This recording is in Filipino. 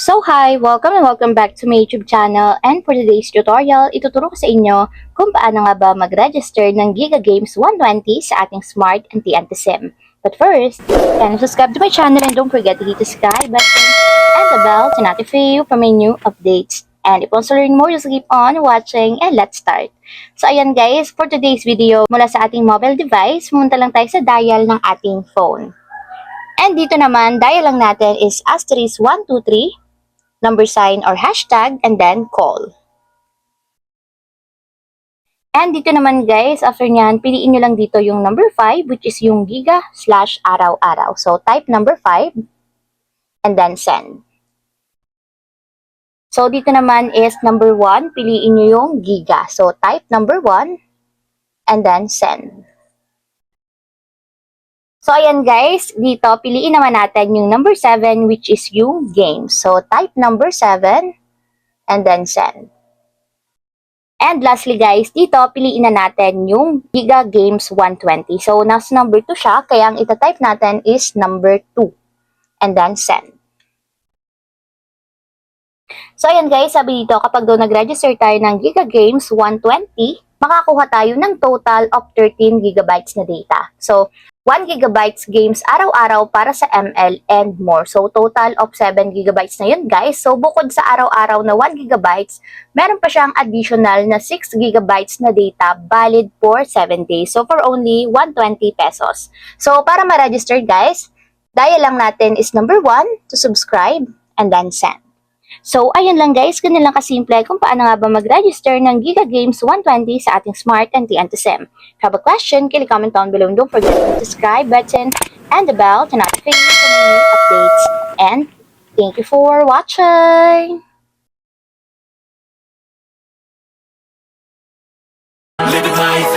So hi! Welcome and welcome back to my YouTube channel, and for today's tutorial, ituturo ko sa inyo kung paano nga ba mag-register ng Giga Games 120 sa ating Smart anti-SIM. But first, can you subscribe to my channel and don't forget to hit the subscribe button and the bell to notify you for my new updates. And if you want to learn more, just keep on watching and let's start. So ayan guys, for today's video, mula sa ating mobile device, pumunta lang tayo sa dial ng ating phone. And dito naman, dial lang natin is asterisk 123, number sign or hashtag, and then call. And dito naman guys, after nyan, piliin nyo lang dito yung number 5, which is yung giga/araw-araw. So type number 5, and then send. So dito naman is number 1, piliin nyo yung giga. So type number 1, and then send. So, ayan guys, dito, piliin naman natin yung number 7, which is yung game. So, type number 7, and then send. And lastly guys, dito, piliin na natin yung Giga Games 120. So, nasa number 2 siya, kaya ang itatype natin is number 2, and then send. So, ayan guys, sabi dito, kapag daw nag-register tayo ng Giga Games 120, makakuha tayo ng total of 13 gigabytes na data. So, 1 gigabytes games araw-araw para sa ML and more. So, total of 7 gigabytes na yun, guys. So, bukod sa araw-araw na 1 gigabytes, meron pa siyang additional na 6 gigabytes na data valid for 7 days. So, for only 120 pesos. So, para ma-register, guys, dial lang natin is number 1 to subscribe and then send. So, ayun lang guys, ganun lang kasimple kung paano nga ba mag-register ng Giga Games 120 sa ating Smart anti-SIM. If you have a question, kindly comment down below and don't forget to hit the subscribe button and the bell to notify you for my new updates. And thank you for watching! Living life